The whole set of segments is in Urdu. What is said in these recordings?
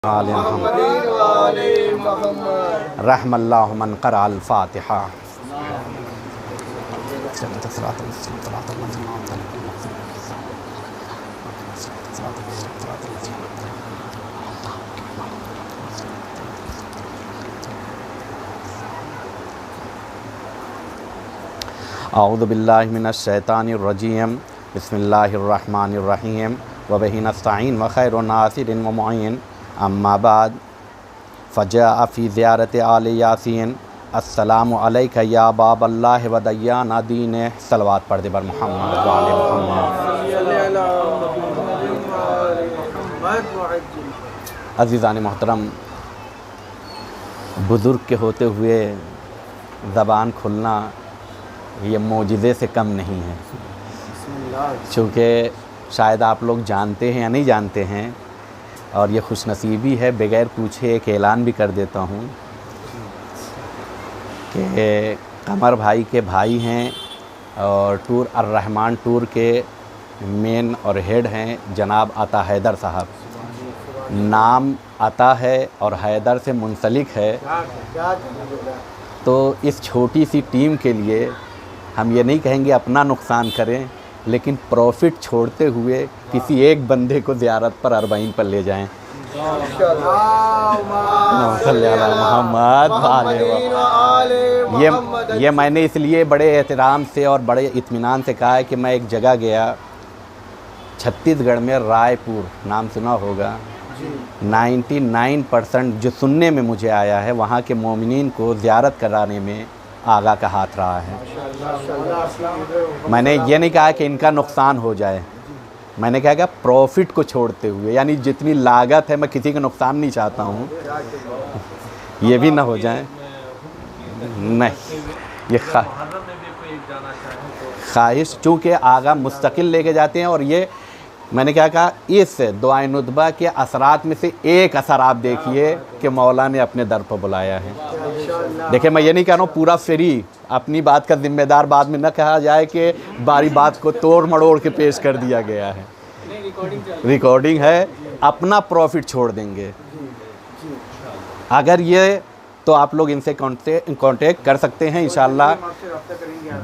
آل محمد رحم اللہ من قرأ الفاتحہ. اعوذ باللہ من الشیطان الرجیم. بسم اللہ الرحمن الرحیم. وبہ نستعین وخیر ناصر ومعین. اما بعد فجاء فی زیارت آل یاسین السلام علیک یا باب اللہ و دیان دین. صلوات پڑھ دے بر محمد و آل محمد. عزیزان محترم، بزرگ کے ہوتے ہوئے زبان کھلنا یہ معجزے سے کم نہیں ہے. چونکہ شاید آپ لوگ جانتے ہیں یا نہیں جانتے ہیں، اور یہ خوش نصیبی ہے، بغیر پوچھے ایک اعلان بھی کر دیتا ہوں کہ قمر بھائی کے بھائی ہیں اور ٹور الرحمان ٹور کے مین اور ہیڈ ہیں جناب عطا حیدر صاحب. نام عطا ہے اور حیدر سے منسلک ہے، تو اس چھوٹی سی ٹیم کے لیے ہم یہ نہیں کہیں گے اپنا نقصان کریں، لیکن پروفٹ چھوڑتے ہوئے کسی ایک بندے کو زیارت پر اربعین پر لے جائیں. محمد یہ میں نے اس لیے بڑے احترام سے اور بڑے اطمینان سے کہا ہے کہ میں ایک جگہ گیا چھتیس گڑھ میں، رائے پور نام سنا ہوگا. 99% جو سننے میں مجھے آیا ہے وہاں کے مومنین کو زیارت کرانے میں آغا کا ہاتھ رہا ہے. میں نے یہ نہیں کہا کہ ان کا نقصان ہو جائے، میں نے کہا کہ پروفٹ کو چھوڑتے ہوئے، یعنی جتنی لاگت ہے، میں کسی کا نقصان نہیں چاہتا ہوں، یہ بھی نہ ہو جائیں. نہیں، یہ خواہش چونکہ آغا مستقل لے کے جاتے ہیں. اور یہ میں نے کیا کہا، اس دعائے ندبہ کے اثرات میں سے ایک اثر آپ دیکھیے کہ مولا نے اپنے در پر بلایا ہے. دیکھیں، میں یہ نہیں کہہ رہا ہوں پورا فری، اپنی بات کا ذمہ دار بعد میں نہ کہا جائے کہ باری بات کو توڑ مڑوڑ کے پیش کر دیا گیا ہے. ریکارڈنگ ہے، اپنا پروفٹ چھوڑ دیں گے. اگر یہ تو آپ لوگ ان سے کانٹیکٹ کر سکتے ہیں انشاءاللہ،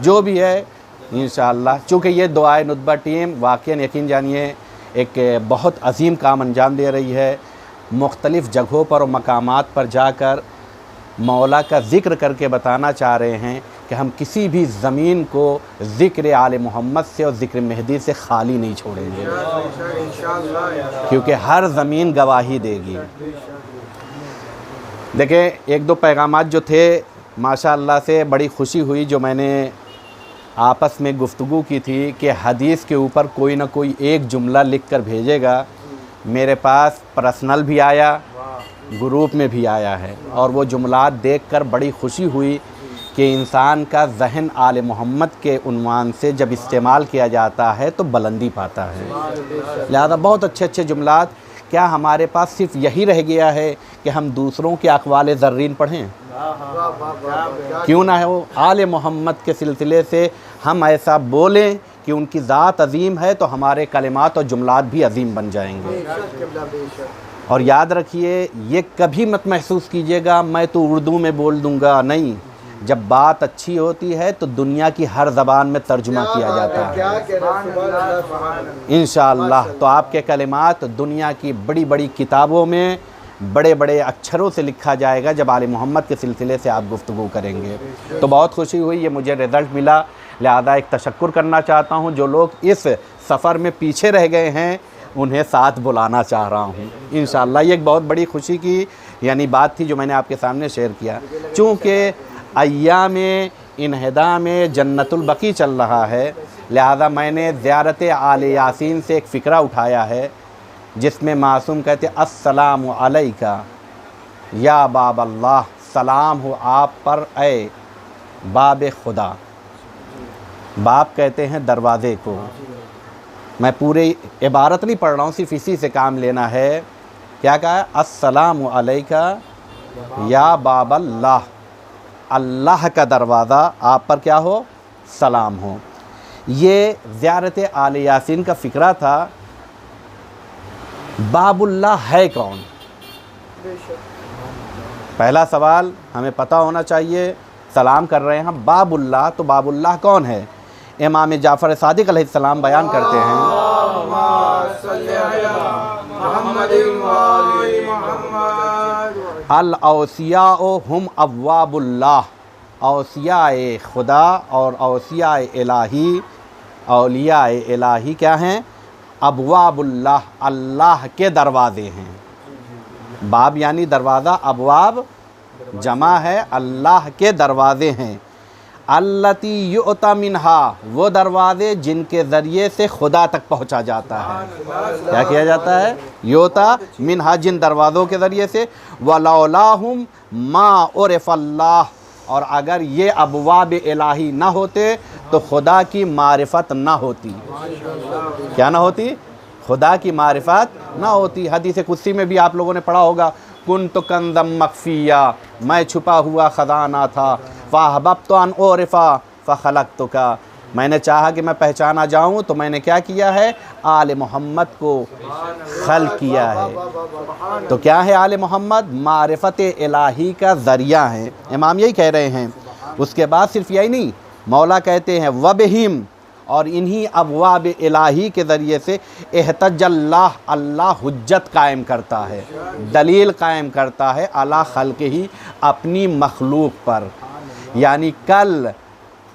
جو بھی ہے انشاءاللہ. چونکہ یہ دعائے ندبہ ٹیم واقعاً یقین جانیے ایک بہت عظیم کام انجام دے رہی ہے. مختلف جگہوں پر اور مقامات پر جا کر مولا کا ذکر کر کے بتانا چاہ رہے ہیں کہ ہم کسی بھی زمین کو ذکر آل محمد سے اور ذکر مہدی سے خالی نہیں چھوڑیں گے، کیونکہ ہر زمین گواہی دے گی. دیکھیں، ایک دو پیغامات جو تھے ماشاءاللہ سے بڑی خوشی ہوئی، جو میں نے آپس میں گفتگو کی تھی کہ حدیث کے اوپر کوئی نہ کوئی ایک جملہ لکھ کر بھیجے گا. میرے پاس پرسنل بھی آیا، گروپ میں بھی آیا ہے، اور وہ جملات دیکھ کر بڑی خوشی ہوئی کہ انسان کا ذہن آل محمد کے عنوان سے جب استعمال کیا جاتا ہے تو بلندی پاتا ہے. لہذا بہت اچھے اچھے جملات. کیا ہمارے پاس صرف یہی رہ گیا ہے کہ ہم دوسروں کے اقوال زرین پڑھیں؟ کیوں نہ ہو آل محمد کے سلسلے سے ہم ایسا بولیں کہ ان کی ذات عظیم ہے تو ہمارے کلمات اور جملات بھی عظیم بن جائیں گے. اور یاد رکھیے، یہ کبھی مت محسوس کیجیے گا میں تو اردو میں بول دوں گا، نہیں. جب بات اچھی ہوتی ہے تو دنیا کی ہر زبان میں ترجمہ کیا جاتا ہے انشاءاللہ. تو آپ کے کلمات دنیا کی بڑی بڑی کتابوں میں بڑے بڑے اکچھروں سے لکھا جائے گا جب آل محمد کے سلسلے سے آپ گفتگو کریں گے. تو بہت خوشی ہوئی، یہ مجھے رزلٹ ملا. لہذا ایک تشکر کرنا چاہتا ہوں جو لوگ اس سفر میں پیچھے رہ گئے ہیں، انہیں ساتھ بلانا چاہ رہا ہوں انشاءاللہ. یہ ایک بہت بڑی خوشی کی بات تھی جو میں نے آپ کے سامنے شیئر کیا. چونکہ ایام انہدا میں جنت البقیع چل رہا ہے، لہذا میں نے زیارت آل یاسین سے ایک فکرہ اٹھایا ہے جس میں معصوم کہتے السلام علیکہ یا باب اللہ، سلام ہو آپ پر اے باب خدا. باب کہتے ہیں دروازے کو. میں پوری عبارت نہیں پڑھ رہا ہوں، صرف اسی سے کام لینا ہے. کیا کہا ہے؟ السلام علیکہ یا باب اللہ، اللہ کا دروازہ آپ پر کیا ہو؟ سلام ہو. یہ زیارت آل یاسین کا فکرہ تھا. باب اللہ ہے کون؟ پہلا سوال ہمیں پتہ ہونا چاہیے، سلام کر رہے ہیں باب اللہ، تو باب اللہ کون ہے؟ امام جعفر صادق علیہ السلام بیان کرتے ہیں الاوصیاء ہم ابواب اللہ، اوصیاء خدا اور اوصیاء الہی، اولیاء الہی کیا ہیں؟ ابواب اللہ، اللہ کے دروازے ہیں۔ باب یعنی دروازہ، ابواب جمع ہے، اللہ کے دروازے ہیں۔ التی یؤتی منہا، وہ دروازے جن کے ذریعے سے خدا تک پہنچا جاتا ہے۔ کیا کیا جاتا ہے؟ یؤتی منہا، جن دروازوں کے ذریعے سے۔ ولولاہم ما عرف اللہ، اور اگر یہ ابواب الہی نہ ہوتے تو خدا کی معرفت نہ ہوتی۔ کیا نہ ہوتی؟ خدا کی معرفت نہ ہوتی۔ حدیث قدسی میں بھی آپ لوگوں نے پڑھا ہوگا، کنت کنزا مخفیا، میں چھپا ہوا خزانہ تھا، فاحببت ان اعرف فخلقتک، میں نے چاہا کہ میں پہچانا جاؤں تو میں نے کیا کیا ہے؟ آل محمد کو خلق کیا ہے۔ تو کیا ہے آل محمد؟ معرفت الہی کا ذریعہ ہے۔ امام یہی کہہ رہے ہیں۔ اس کے بعد صرف یہی نہیں، مولا کہتے ہیں وبہم، اور انہی ابواب الہی کے ذریعے سے احتج اللہ، اللہ حجت قائم کرتا ہے، دلیل قائم کرتا ہے علی خلقہ، اپنی مخلوق پر۔ یعنی کل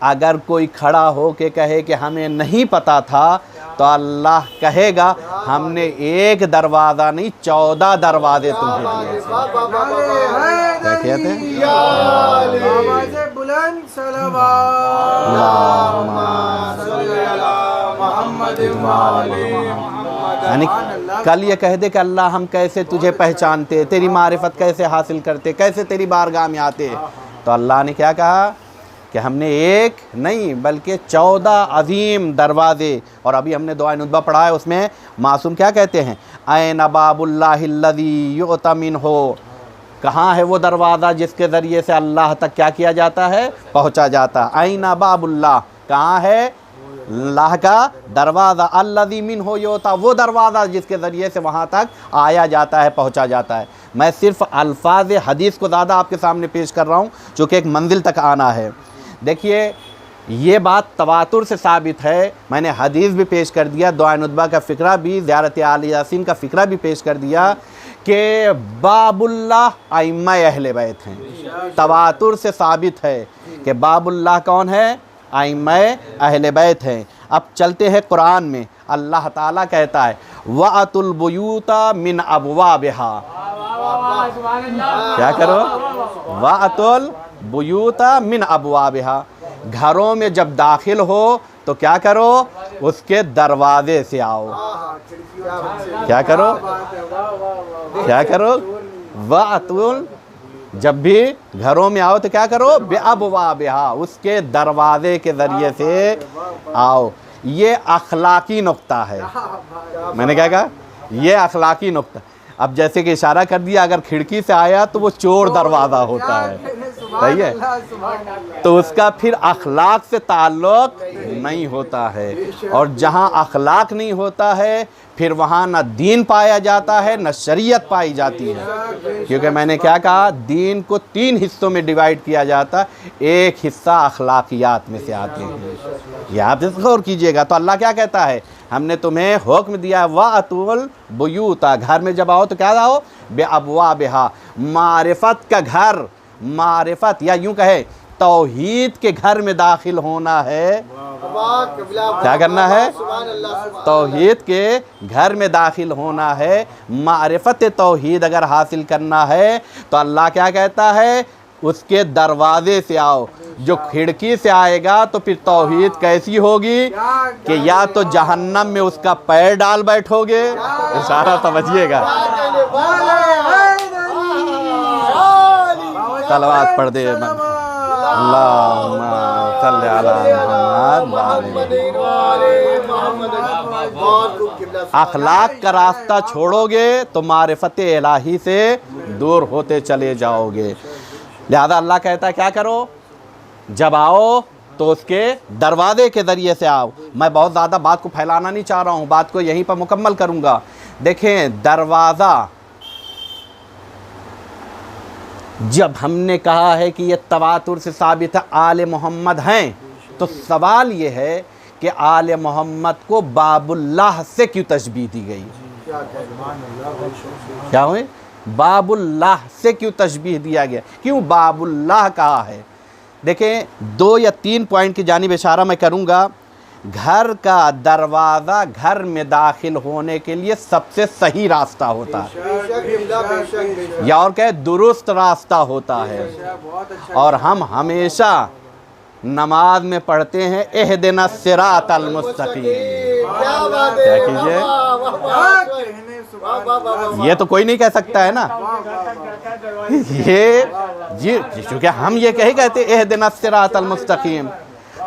اگر کوئی کھڑا ہو کے کہے کہ ہمیں نہیں پتا تھا تو اللہ کہے گا ہم نے ایک دروازہ نہیں 14 دروازے تمہیں دیے تھے۔ کیا کہتے ہیں؟ یعنی کل یہ کہہ دے کہ اللہ ہم کیسے تجھے پہچانتے، تیری معرفت کیسے حاصل کرتے، کیسے تیری بارگاہ میں آتے، تو اللہ نے کیا کہا کہ ہم نے ایک نہیں بلکہ 14 عظیم دروازے۔ اور ابھی ہم نے دعائے ندبہ پڑھا ہے، اس میں معصوم کیا کہتے ہیں؟ این باب اللہ الذی یؤتی منہ، کہاں ہے وہ دروازہ جس کے ذریعے سے اللہ تک کیا کیا جاتا ہے؟ پہنچا جاتا ہے۔ این باب اللہ، کہاں ہے اللہ کا دروازہ؟ الذی منہ یؤتی، وہ دروازہ جس کے ذریعے سے وہاں تک آیا جاتا ہے، پہنچا جاتا ہے۔ میں صرف الفاظ حدیث کو زیادہ آپ کے سامنے پیش کر رہا ہوں چونکہ ایک منزل تک آنا ہے۔ دیکھیے یہ بات تواتر سے ثابت ہے، میں نے حدیث بھی پیش کر دیا، دعائے ندبہ کا فقرہ بھی، زیارت آل یاسین کا فقرہ بھی پیش کر دیا کہ باب اللہ ائمہ اہل بیت ہیں۔ تواتر سے ثابت ہے کہ باب اللہ کون ہے؟ ائمہ اہل بیت ہیں۔ اب چلتے ہیں قرآن میں، اللہ تعالیٰ کہتا ہے وَأْتُوا الْبُيُوتَ مِنْ أَبْوَابِهَا، کیا کرو؟ وَأْتُوا الْبُيُوتَ مِنْ أَبْوَابِهَا، گھروں میں جب داخل ہو تو کیا کرو؟ اس کے دروازے سے آؤ۔ کیا کرو؟ کیا کرو؟ وَأْتُوا، جب بھی گھروں میں آؤ تو کیا کرو؟ بِأَبْوَابِهَا، اس کے دروازے کے ذریعے سے آؤ۔ یہ اخلاقی نقطہ ہے۔ میں نے کیا کہا؟ یہ اخلاقی نقطہ۔ اب جیسے کہ اشارہ کر دیا، اگر کھڑکی سے آیا تو وہ چور دروازہ ہوتا ہے، صحیح ہے؟ تو اس کا پھر اخلاق سے تعلق نہیں ہوتا ہے، اور جہاں اخلاق نہیں ہوتا ہے پھر وہاں نہ دین پایا جاتا ہے نہ شریعت پائی جاتی ہے۔ کیونکہ میں نے کیا کہا؟ دین کو 3 حصوں میں ڈیوائیڈ کیا جاتا ہے، ایک حصہ اخلاقیات میں سے آتے ہیں۔ یہ آپ غور کیجئے گا۔ تو اللہ کیا کہتا ہے؟ ہم نے تمہیں حکم دیا ہے وَأْتُوا الْبُيُوتَ، گھر میں جب آؤ تو کیا آؤ؟ بِأَبْوَابِهَا، معرفت کا گھر، معرفت یا یوں کہے توحید کے گھر میں داخل ہونا ہے۔ کیا کرنا ہے؟ توحید کے گھر میں داخل ہونا ہے۔ معرفت توحید اگر حاصل کرنا ہے تو اللہ کیا کہتا ہے؟ اس کے دروازے سے آؤ۔ جو کھڑکی سے آئے گا تو پھر توحید کیسی ہوگی کہ یا تو جہنم میں اس کا پیر ڈال بیٹھو گے، اشارہ سمجھیے گا۔ صلوات پڑھ دے اللہم صلی علی محمد۔ اخلاق کا راستہ چھوڑو گے تو معرفت الہی سے دور ہوتے چلے جاؤ گے۔ لہذا اللہ کہتا ہے کیا کرو؟ جب آؤ تو اس کے دروازے کے ذریعے سے آؤ۔ میں بہت زیادہ بات کو پھیلانا نہیں چاہ رہا ہوں، بات کو یہیں پر مکمل کروں گا۔ دیکھیں دروازہ جب ہم نے کہا ہے کہ یہ تواتر سے ثابت ہے آل محمد ہیں، تو سوال یہ ہے کہ آل محمد کو باب اللہ سے کیوں تشبیہ دی گئی؟ کیا ہوئے؟ باب اللہ سے کیوں تشبیہ دیا گیا، کیوں باب اللہ کہا ہے؟ دیکھیں 2 یا 3 پوائنٹ کی جانب اشارہ میں کروں گا۔ گھر کا دروازہ گھر میں داخل ہونے کے لیے سب سے صحیح راستہ ہوتا ہے، یا اور کہ درست راستہ ہوتا ہے، اور ہم ہمیشہ نماز میں پڑھتے ہیں اہدنا الصراط المستقیم۔ کیا کیجئے؟ یہ تو کوئی نہیں کہہ سکتا ہے نا، یہ چونکہ ہم یہ کہتے اہدنا الصراط المستقیم،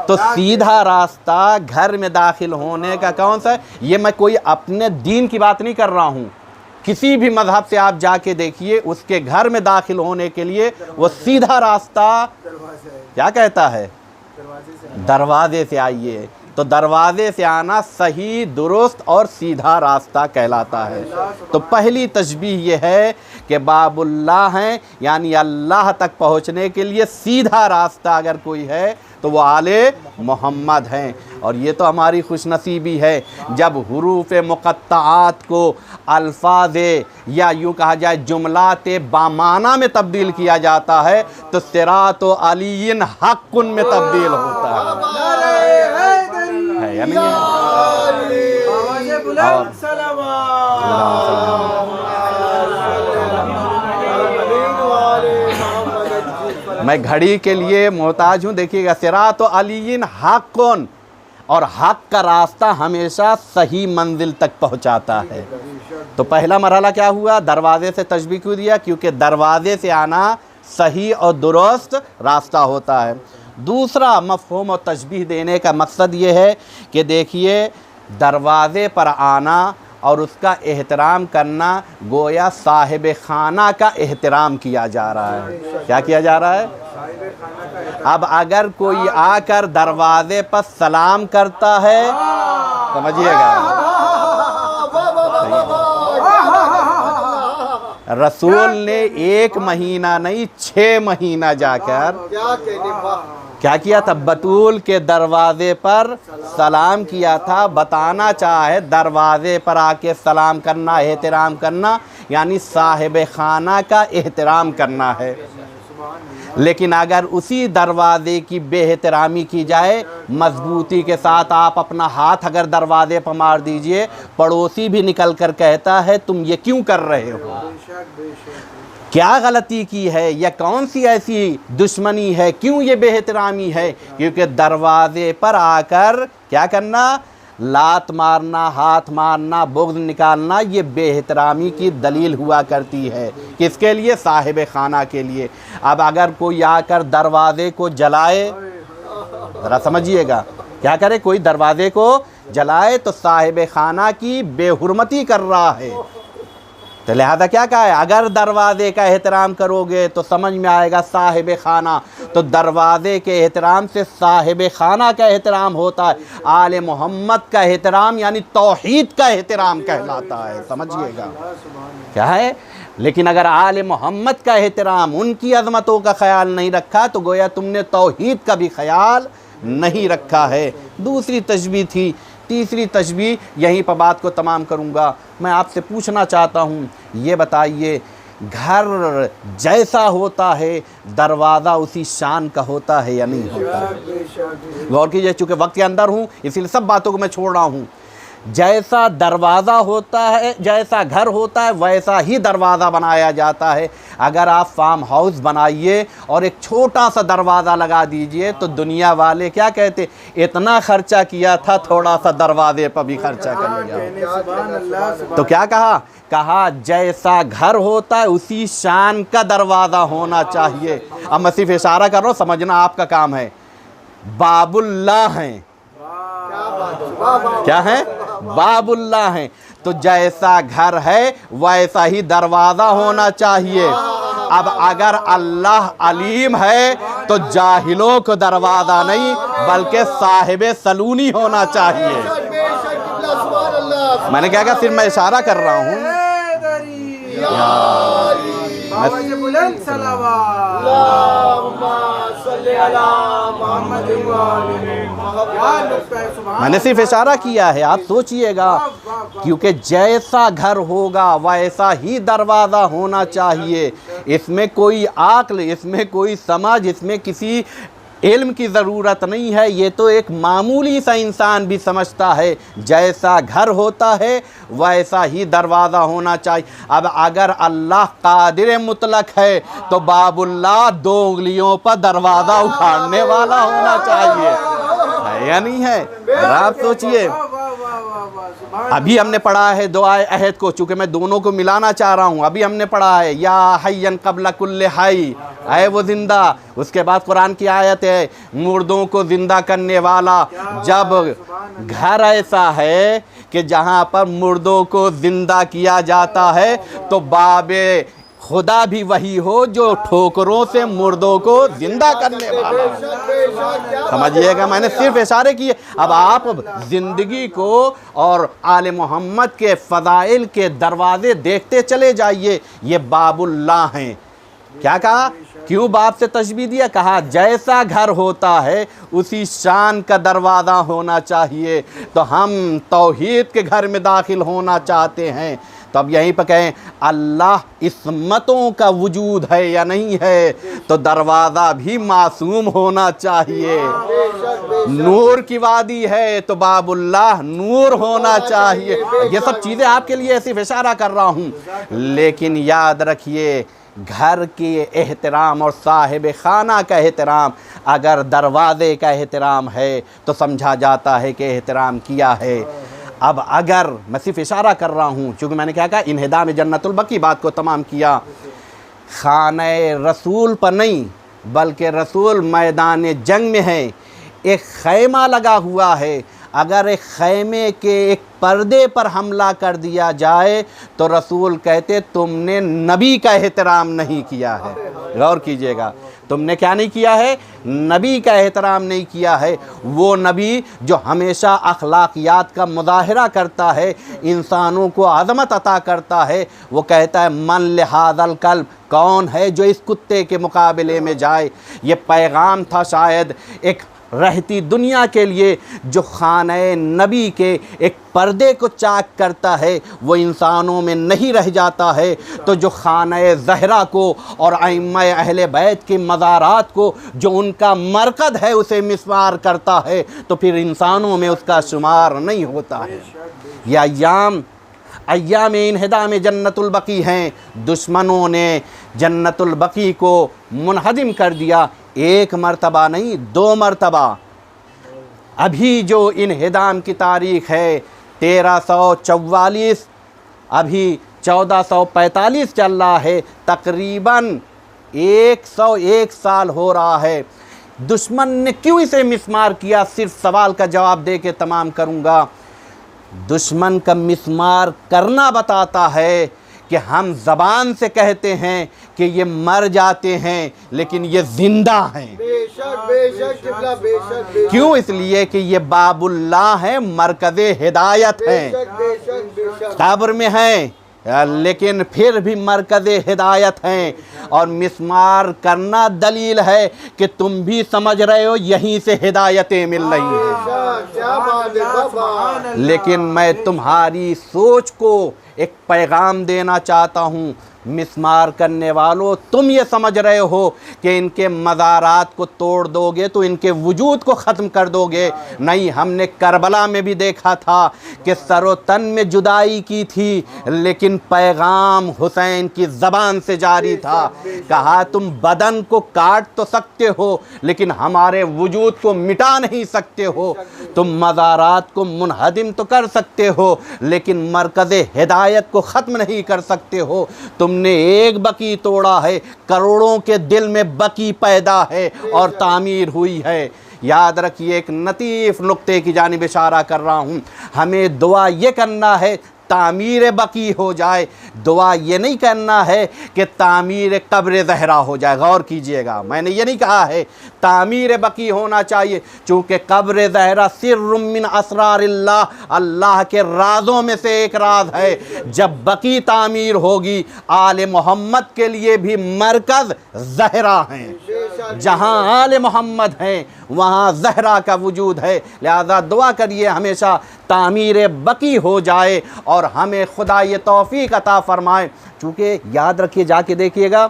تو سیدھا راستہ گھر میں داخل ہونے کا کون سا ہے؟ یہ میں کوئی اپنے دین کی بات نہیں کر رہا ہوں، کسی بھی مذہب سے آپ جا کے دیکھیے، اس کے گھر میں داخل ہونے کے لیے وہ سیدھا راستہ کیا کہتا ہے؟ دروازے سے آئیے۔ تو دروازے سے آنا صحیح، درست اور سیدھا راستہ کہلاتا ہے۔ تو پہلی تشبیہ یہ ہے کہ باب اللہ ہیں، یعنی اللہ تک پہنچنے کے لیے سیدھا راستہ اگر کوئی ہے تو وہ آل محمد ہیں۔ اور یہ تو ہماری خوش نصیبی ہے جب حروف مقطعات کو الفاظ یا یوں کہا جائے جملات بامعنی میں تبدیل کیا جاتا ہے تو صراط علی حق میں تبدیل ہوتا ہے یا نہیں میں گھڑی کے لیے محتاج ہوں، دیکھیے گا صراط علی حق، اور حق کا راستہ ہمیشہ صحیح منزل تک پہنچاتا ہے۔ تو پہلا مرحلہ کیا ہوا؟ دروازے سے تشبیہ کیوں دیا؟ کیونکہ دروازے سے آنا صحیح اور درست راستہ ہوتا ہے۔ دوسرا مفہوم و تشبیہ دینے کا مقصد یہ ہے کہ دیکھیے دروازے پر آنا اور اس کا احترام کرنا گویا صاحب خانہ کا احترام کیا جا رہا ہے۔ کیا کیا جا رہا ہے؟ اب اگر کوئی آ کر دروازے پر سلام کرتا ہے، سمجھیے گا، رسول نے 1 مہینہ نہیں 6 مہینہ جا کر کیا کیا تھا؟ بطول کے دروازے پر سلام کیا تھا۔ بتانا چاہے دروازے پر آ کے سلام کرنا، احترام کرنا، یعنی صاحب خانہ کا احترام کرنا ہے۔ لیکن اگر اسی دروازے کی بے احترامی کی جائے، مضبوطی کے ساتھ آپ اپنا ہاتھ اگر دروازے پر مار دیجئے، پڑوسی بھی نکل کر کہتا ہے تم یہ کیوں کر رہے ہو؟ کیا غلطی کی ہے یا کون سی ایسی دشمنی ہے، کیوں یہ بے احترامی ہے؟ کیونکہ دروازے پر آ کر کیا کرنا؟ لات مارنا، ہاتھ مارنا، بغض نکالنا، یہ بے احترامی کی دلیل ہوا کرتی ہے۔ کس کے لیے؟ صاحب خانہ کے لیے۔ اب اگر کوئی آ کر دروازے کو جلائے، ذرا سمجھیے گا، کیا کرے؟ کوئی دروازے کو جلائے تو صاحب خانہ کی بے حرمتی کر رہا ہے۔ تو لہذا کیا کہا ہے؟ اگر دروازے کا احترام کرو گے تو سمجھ میں آئے گا صاحب خانہ، تو دروازے کے احترام سے صاحب خانہ کا احترام ہوتا ہے۔ آل محمد کا احترام یعنی توحید کا احترام کہلاتا ہے، سمجھیے گا کیا ہے؟ لیکن اگر آل محمد کا احترام، ان کی عظمتوں کا خیال نہیں رکھا تو گویا تم نے توحید کا بھی خیال نہیں رکھا ہے۔ دوسری تشبیہ تھی۔ تیسری تشبیہ، یہیں پر بات کو تمام کروں گا، میں آپ سے پوچھنا چاہتا ہوں، یہ بتائیے گھر جیسا ہوتا ہے دروازہ اسی شان کا ہوتا ہے یا نہیں ہوتا؟ غور کیجئے، چونکہ وقت کے اندر ہوں اسی لیے سب باتوں کو میں چھوڑ رہا ہوں۔ جیسا دروازہ ہوتا ہے، جیسا گھر ہوتا ہے، ویسا ہی دروازہ بنایا جاتا ہے۔ اگر آپ فارم ہاؤس بنائیے اور ایک چھوٹا سا دروازہ لگا دیجئے تو دنیا والے کیا کہتے؟ اتنا خرچہ کیا تھا، تھوڑا سا دروازے پر بھی خرچہ کر لیا۔ تو کیا کہا؟ کہا جیسا گھر ہوتا ہے اسی شان کا دروازہ ہونا چاہیے۔ اب میں صرف اشارہ کر رہا ہوں، سمجھنا آپ کا کام ہے۔ باب اللہ ہیں، کیا ہیں؟ باب اللہ ہیں۔ تو جیسا گھر ہے ویسا ہی دروازہ ہونا چاہیے۔ اب اگر اللہ علیم ہے تو جاہلوں کو دروازہ نہیں بلکہ صاحب سلونی ہونا چاہیے۔ میں نے کیا کہا؟ صرف میں اشارہ کر رہا ہوں۔ چند صلوات اللہم صلی علی محمد میں نے صرف اشارہ کیا ہے، آپ سوچئے گا، کیونکہ جیسا گھر ہوگا ویسا ہی دروازہ ہونا چاہیے۔ اس میں کوئی عقل، اس میں کوئی سمجھ، اس میں کسی علم کی ضرورت نہیں ہے، یہ تو ایک معمولی سا انسان بھی سمجھتا ہے جیسا گھر ہوتا ہے ویسا ہی دروازہ ہونا چاہیے۔ اب اگر اللہ قادر مطلق ہے تو باب اللہ 2 انگلیوں پر دروازہ اکھاڑنے والا ہونا چاہیے، ہے یا نہیں ہے؟ آپ سوچئے، ابھی ہم نے پڑھا ہے دعائے عہد کو، چونکہ میں دونوں کو ملانا چاہ رہا ہوں۔ ابھی ہم نے پڑھا ہے یا حیّن قبل کل حی، اے وہ زندہ۔ اس کے بعد قرآن کی آیت ہے مردوں کو زندہ کرنے والا۔ جب گھر ایسا ہے کہ جہاں پر مردوں کو زندہ کیا جاتا ہے تو باب خدا بھی وہی ہو جو ٹھوکروں سے مردوں کو زندہ کرنے والا ہے۔ سمجھئے گا، میں نے صرف اشارے کیے۔ اب آپ زندگی کو اور آل محمد کے فضائل کے دروازے دیکھتے چلے جائیے، یہ باب اللہ ہیں۔ کیا کہا؟ کیوں باب سے تشبیہ دیا؟ کہا جیسا گھر ہوتا ہے اسی شان کا دروازہ ہونا چاہیے۔ تو ہم توحید کے گھر میں داخل ہونا چاہتے ہیں، تو اب یہیں پہ کہیں اللہ عصمتوں کا وجود ہے یا نہیں ہے، تو دروازہ بھی معصوم ہونا چاہیے۔ نور کی وادی ہے تو باب اللہ نور ہونا چاہیے۔ یہ سب چیزیں آپ کے لیے صرف اشارہ کر رہا ہوں، لیکن یاد رکھیے گھر کے احترام اور صاحب خانہ کا احترام، اگر دروازے کا احترام ہے تو سمجھا جاتا ہے کہ احترام کیا ہے۔ اب اگر میں صرف اشارہ کر رہا ہوں، چونکہ میں نے کیا کہا انہدام جنت البقیع بات کو تمام کیا، خانہ رسول پر نہیں بلکہ رسول میدان جنگ میں ہے، ایک خیمہ لگا ہوا ہے، اگر ایک خیمے کے ایک پردے پر حملہ کر دیا جائے تو رسول کہتے تم نے نبی کا احترام نہیں کیا ہے۔ غور کیجئے گا، تم نے کیا نہیں کیا ہے؟ نبی کا احترام نہیں کیا ہے۔ وہ نبی جو ہمیشہ اخلاقیات کا مظاہرہ کرتا ہے، انسانوں کو عظمت عطا کرتا ہے، وہ کہتا ہے من لہذا الکلب، کون ہے جو اس کتے کے مقابلے میں جائے۔ یہ پیغام تھا شاید ایک رہتی دنیا کے لیے، جو خانہ نبی کے ایک پردے کو چاک کرتا ہے وہ انسانوں میں نہیں رہ جاتا ہے، تو جو خانہ زہرا کو اور ائمہ اہل بیت کے مزارات کو جو ان کا مرکز ہے اسے مسمار کرتا ہے تو پھر انسانوں میں اس کا شمار نہیں ہوتا ہے۔ یہ ایام انہدام جنت البقیع ہیں، دشمنوں نے جنت البقیع کو منہدم کر دیا، 1 مرتبہ نہیں 2 مرتبہ۔ ابھی جو انہدام کی تاریخ ہے 1344، ابھی 1445 چل رہا ہے، تقریباً 101 سال ہو رہا ہے۔ دشمن نے کیوں اسے مسمار کیا؟ صرف سوال کا جواب دے کے تمام کروں گا۔ دشمن کا مسمار کرنا بتاتا ہے کہ ہم زبان سے کہتے ہیں کہ یہ مر جاتے ہیں لیکن یہ زندہ ہیں۔ کیوں؟ اس لیے کہ یہ باب اللہ ہیں، مرکز ہدایت ہیں، قبر میں ہیں لیکن پھر بھی مرکز ہدایت ہیں، اور مسمار کرنا دلیل ہے کہ تم بھی سمجھ رہے ہو یہیں سے ہدایتیں مل رہی ہیں۔ لیکن میں تمہاری سوچ کو ایک پیغام دینا چاہتا ہوں، مسمار کرنے والوں تم یہ سمجھ رہے ہو کہ ان کے مزارات کو توڑ دو گے تو ان کے وجود کو ختم کر دو گے۔ نہیں، ہم نے کربلا میں بھی دیکھا تھا کہ سر و تن میں جدائی کی تھی لیکن پیغام حسین کی زبان سے جاری تھا۔ کہا تم بدن کو کاٹ تو سکتے ہو لیکن ہمارے وجود کو مٹا نہیں سکتے ہو، تم مزارات کو منہدم تو کر سکتے ہو لیکن مرکز ہدایت کو ختم نہیں کر سکتے ہو۔ تم نے ایک بقی توڑا ہے، کروڑوں کے دل میں بقی پیدا ہے اور تعمیر ہوئی ہے۔ یاد رکھیے، ایک لطیف نقطے کی جانب اشارہ کر رہا ہوں، ہمیں دعا یہ کرنا ہے تعمیر بقی ہو جائے۔ دعا یہ نہیں کرنا ہے کہ تعمیر قبر زہرا ہو جائے، غور کیجئے گا، میں نے یہ نہیں کہا ہے تعمیر بقی ہونا چاہیے، چونکہ قبر زہرا سر من اسرار اللہ، اللہ کے رازوں میں سے ایک راز ہے۔ جب بقی تعمیر ہوگی، آل محمد کے لیے بھی مرکز زہرا ہیں، جہاں آل محمد ہیں وہاں زہرا کا وجود ہے۔ لہذا دعا کریے ہمیشہ تعمیر بقی ہو جائے اور ہمیں خدا یہ توفیق عطا فرمائے۔ چونکہ یاد رکھیے، جا کے دیکھیے گا،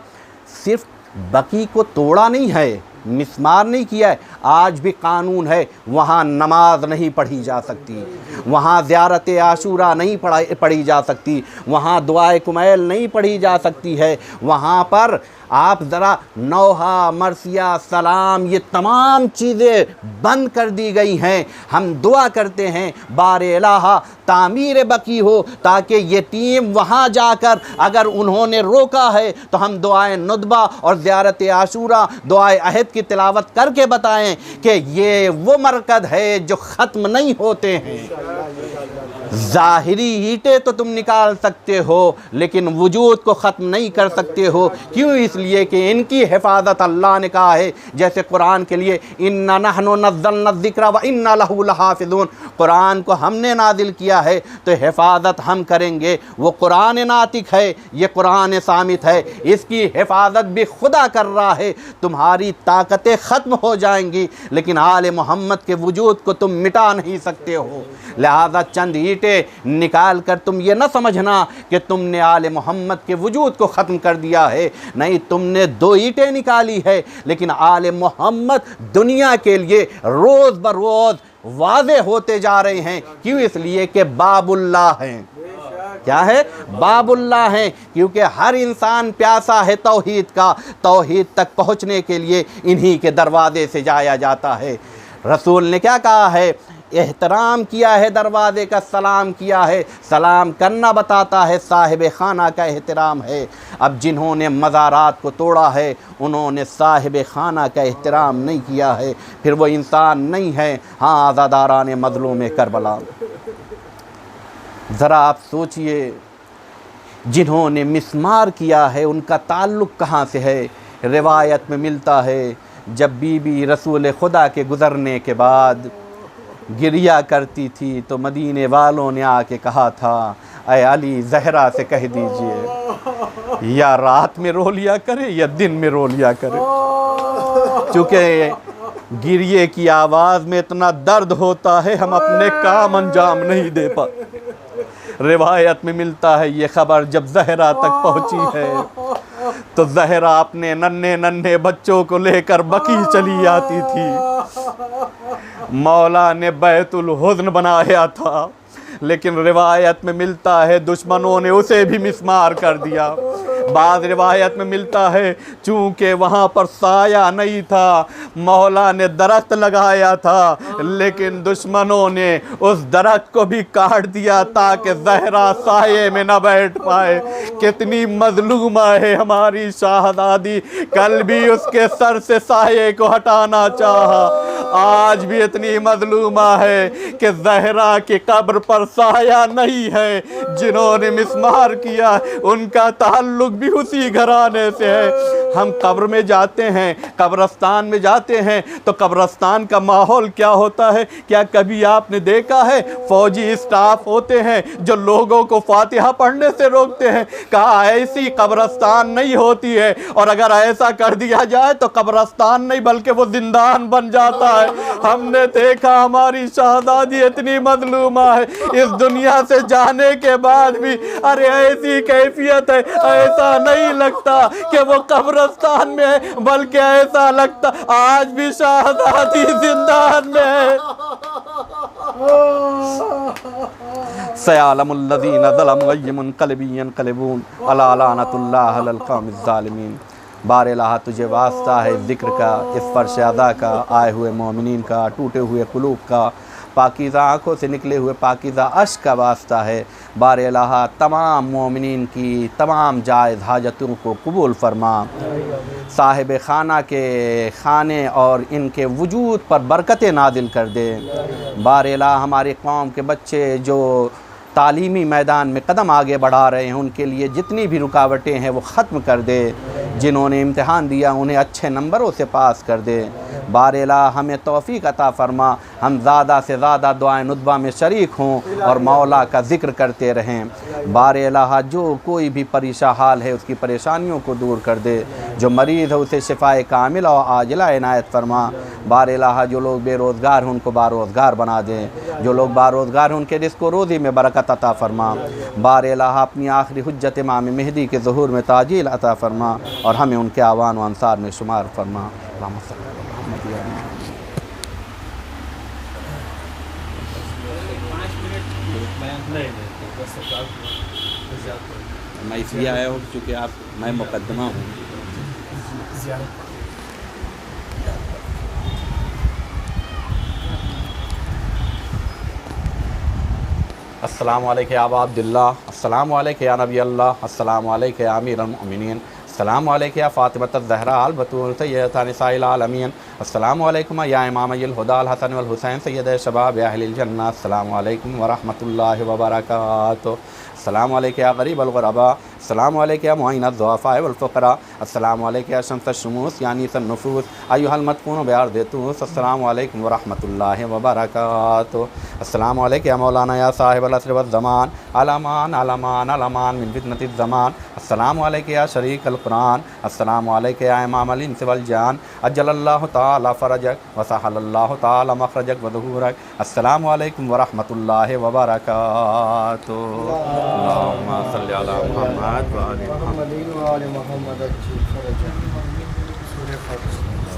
صرف بقی کو توڑا نہیں ہے، مسمار نہیں کیا ہے، آج بھی قانون ہے، وہاں نماز نہیں پڑھی جا سکتی، وہاں زیارت عاشورہ نہیں پڑھی جا سکتی، وہاں دعائے کمیل نہیں پڑھی جا سکتی ہے، وہاں پر آپ ذرا نوحہ، مرثیہ، سلام، یہ تمام چیزیں بند کر دی گئی ہیں۔ ہم دعا کرتے ہیں بار الہ تعمیر بقی ہو، تاکہ یتیم وہاں جا کر اگر انہوں نے روکا ہے تو ہم دعائے ندبہ اور زیارت عاشورہ، دعائے عہد کی تلاوت کر کے بتائیں کہ یہ وہ مرکز ہے جو ختم نہیں ہوتے ہیں۔ ظاہری اینٹیں تو تم نکال سکتے ہو لیکن وجود کو ختم نہیں کر سکتے ہو۔ کیوں؟ اس لیے کہ ان کی حفاظت اللہ نے کہا ہے، جیسے قرآن کے لیے اِنَّا نَحْنُ نَزَّلْنَا الذِّكْرَ وَإِنَّا لَهُ لَحَافِظُونَ، قرآن کو ہم نے نازل کیا ہے تو حفاظت ہم کریں گے۔ وہ قرآن ناطق ہے، یہ قرآن صامت ہے، اس کی حفاظت بھی خدا کر رہا ہے۔ تمہاری طاقتیں ختم ہو جائیں گی لیکن آل محمد کے وجود کو تم مٹا نہیں سکتے ہو۔ لہذا چند اینٹیں نکال کر تم یہ نہ سمجھنا کہ تم نے آل محمد کے وجود کو ختم کر دیا ہے، نہیں، تم نے 2 اینٹیں نکالی ہے لیکن آل محمد دنیا کے لیے روز بروز واضح ہوتے جا رہے ہیں۔ کیوں؟ اس لیے کہ باب اللہ ہیں۔ کیا ہے؟ باب اللہ ہیں، کیونکہ ہر انسان پیاسا ہے توحید کا، توحید تک پہنچنے کے لیے انہی کے دروازے سے جایا جاتا ہے۔ رسول نے کیا کہا ہے؟ احترام کیا ہے، دروازے کا سلام کیا ہے، سلام کرنا بتاتا ہے صاحب خانہ کا احترام ہے۔ اب جنہوں نے مزارات کو توڑا ہے انہوں نے صاحب خانہ کا احترام نہیں کیا ہے، پھر وہ انسان نہیں ہے۔ ہاں، عزاداران مظلوم کربلا، ذرا آپ سوچئے، جنہوں نے مسمار کیا ہے ان کا تعلق کہاں سے ہے؟ روایت میں ملتا ہے جب بی بی رسول خدا کے گزرنے کے بعد گریا کرتی تھی تو مدینے والوں نے آ کے کہا تھا، اے علی زہرا سے کہہ دیجئے یا رات میں رو لیا کرے یا دن میں رو لیا کرے، چونکہ گریے کی آواز میں اتنا درد ہوتا ہے ہم اپنے کام انجام نہیں دے پاتے۔ روایت میں ملتا ہے یہ خبر جب زہرا تک پہنچی ہے تو زہرا اپنے ننھے بچوں کو لے کر بقی چلی آتی تھی۔ مولا نے بیت الحزن بنایا تھا لیکن روایت میں ملتا ہے دشمنوں نے اسے بھی مسمار کر دیا۔ بعض روایت میں ملتا ہے چونکہ وہاں پر سایہ نہیں تھا، مولا نے درخت لگایا تھا لیکن دشمنوں نے اس درخت کو بھی کاٹ دیا تاکہ زہرا سائے میں نہ بیٹھ پائے۔ کتنی مظلومہ ہے ہماری شہزادی، کل بھی اس کے سر سے سائے کو ہٹانا چاہا، آج بھی اتنی مظلومہ ہے کہ زہرا کی قبر پر سایہ نہیں ہے۔ جنہوں نے مسمار کیا ان کا تعلق بھی اسی گھرانے سے ہے۔ ہم قبر میں جاتے ہیں، قبرستان میں جاتے ہیں تو قبرستان کا ماحول کیا ہوتا ہے؟ کیا کبھی آپ نے دیکھا ہے فوجی اسٹاف ہوتے ہیں جو لوگوں کو فاتحہ پڑھنے سے روکتے ہیں؟ کہا ایسی قبرستان نہیں ہوتی ہے، اور اگر ایسا کر دیا جائے تو قبرستان نہیں بلکہ وہ زندان بن جاتا ہے۔ ہم نے دیکھا ہماری شہزادی اتنی مظلومہ ہے، اس دنیا سے جانے کے بعد بھی ارے ایسی کیفیت ہے، ایسا نہیں لگتا کہ وہ قبرستان میں ہے بلکہ ایسا لگتا آج بھی شہزادی زندان میں ہے۔ سیعلم الذین ظلموا ای منقلب ینقلبون الا لعنۃ اللہ علی القوم الظالمین۔ بار الہ تجھے واسطہ ہے ذکر کا، اس فرش ادا کا، آئے ہوئے مومنین کا، ٹوٹے ہوئے قلوب کا، پاکیزہ آنکھوں سے نکلے ہوئے پاکیزہ اشک کا واسطہ ہے۔ بار الہ تمام مومنین کی تمام جائز حاجتوں کو قبول فرما، صاحب خانہ کے خانے اور ان کے وجود پر برکتیں نازل کر دے۔ بار الہ ہماری قوم کے بچے جو تعلیمی میدان میں قدم آگے بڑھا رہے ہیں ان کے لیے جتنی بھی رکاوٹیں ہیں وہ ختم کر دے، جنہوں نے امتحان دیا انہیں اچھے نمبروں سے پاس کر دے۔ بار الہ ہمیں توفیق عطا فرما، ہم زیادہ سے زیادہ دعائے ندبہ میں شریک ہوں اور مولا کا ذکر کرتے رہیں۔ بار الہ جو کوئی بھی پریشان حال ہے اس کی پریشانیوں کو دور کر دے، جو مریض ہے اسے شفائے کاملہ و عاجلہ عنایت فرما۔ بار الہ جو لوگ بے روزگار ہیں ان کو باروزگار بنا دے، جو لوگ باروزگار ہیں ان کے رزق و روزی میں برکت عطا فرما۔ بار الہ اپنی آخری حجت امام مہدی کے ظہور میں تعجیل عطا فرما اور ہمیں ان کے اعوان و انصار میں شمار فرما۔ اللہم صلی اللہ علیہ وسلم۔ میں اس لیے آیا ہوں چونکہ میں مقدمہ ہوں۔ السلام علیکم یا ابا عبداللہ، السلام علیکم یا نبی اللہ، السلام علیکم یا امیر المؤمنین، السلام علیکم یا فاطمۃ الزہراء البتول سیدۃ نساء العالمین، السلام علیکم یا امام الہدیٰ الحسن والحسین سید شباب اہل الجنہ، السلام علیکم ورحمۃ اللہ وبرکاتہ، السلام علیکم یا غریب الغرباء، السلام علیکم یا معین الضعفاء والفقراء، السلام علیکم یا شمس الشموس یا انیس النفوس ایھا المدفون بارض طوس، السلام علیکم ورحمۃ اللہ وبرکاتہ، السلام علیکم یا مولانا یا صاحب العصر والزمان، علمان علمان علمان من فتنة الزمان، السلام علیکم یا شریک القرآن، السلام علیکم یا امام الانس والجان، اجل اللہ تعالی فرجک وسہل اللہ تعالی مخرجک وظہورک، السلام علیکم ورحمۃ اللہ وبرکاتہ، اللہم صلی علی محمد وآل محمد۔ بسم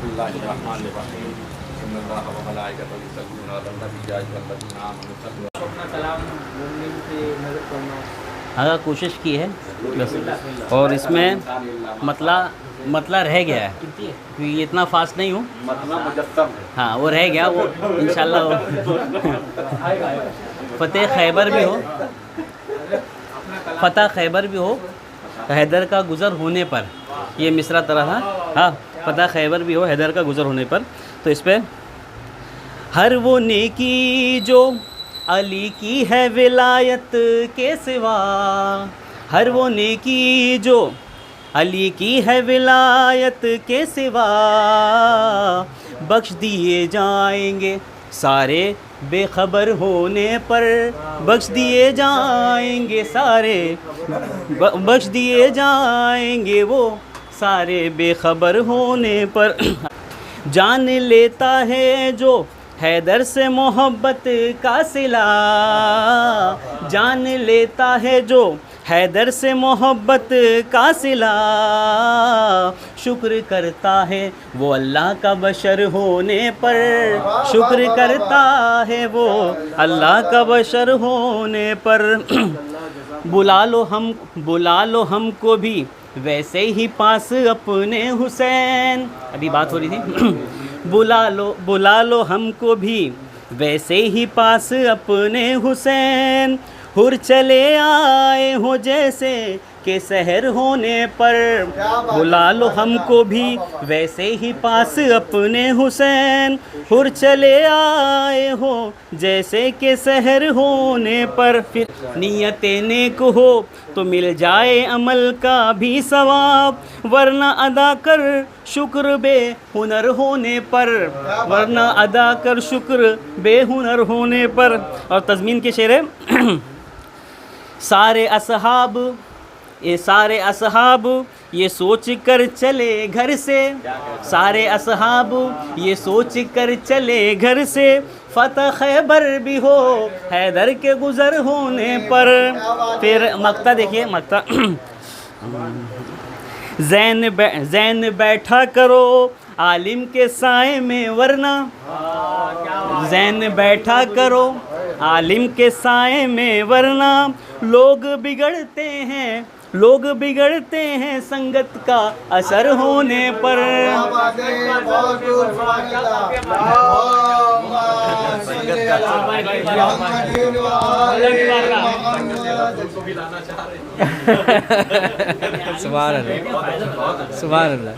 اللہ الرحمن الرحیم، ان اللہ وملائکتہ یصلون علی النبی یا ایھا الذین آمنوا صلوا اپنا کلام مومن سے مدد کرنا۔ ہاں کوشش کی ہے بس، اور اس میں مطلع رہ گیا ہے کیونکہ یہ اتنا فاسٹ نہیں ہوں، مجسم ہے۔ ہاں وہ رہ گیا، وہ انشاءاللہ فتح خیبر بھی ہو، فتح خیبر بھی ہو، حیدر کا گزر ہونے پر، یہ مصرع طرح تھا، ہاں فتح خیبر بھی ہو حیدر کا گزر ہونے پر، تو اس پہ ہر وہ نیکی جو علی کی ہے ولایت کے سوا، ہر وہ نیکی جو علی کی ہے ولایت کے سوا، بخش دیے جائیں گے سارے بے خبر ہونے پر، بخش دیے جائیں گے سارے، بخش دیے جائیں گے وہ سارے بے خبر ہونے پر، جان لیتا ہے جو حیدر سے محبت کا صلہ، جان لیتا ہے جو حیدر سے محبت کا صلہ، شکر کرتا ہے وہ اللہ کا بشر ہونے پر، شکر کرتا ہے وہ اللہ کا بشر ہونے پر، بلا لو ہم کو بھی ویسے ہی پاس اپنے حسین، ابھی بات ہو رہی تھی، بلا لو ہم کو بھی ویسے ہی پاس اپنے حسین، ہر چلے آئے ہو جیسے کہ سحر ہونے پر، بلا لو ہم کو بھی ویسے ہی پاس اپنے حسین، ہر چلے آئے ہو جیسے کہ سحر ہونے پر، پھر نیت نیک ہو تو مل جائے عمل کا بھی ثواب، ورنہ ادا کر شکر بے ہنر ہونے پر، ورنہ ادا کر شکر بے ہنر ہونے پر۔ اور تضمین کے شعر ہے، سارے اصحاب یہ سوچ کر چلے گھر سے، سارے اصحاب یہ سوچ کر چلے گھر سے، فتح خیبر بھی ہو حیدر کے گزر ہونے پر۔ پھر مقطع دیکھیے، مقطع زین بیٹھا کرو عالم کے سائے میں، ورنہ زین بیٹھا کرو عالم کے سائے میں، ورنہ لوگ بگڑتے ہیں سنگت کا اثر ہونے پر۔ سبحان اللہ، سبحان اللہ۔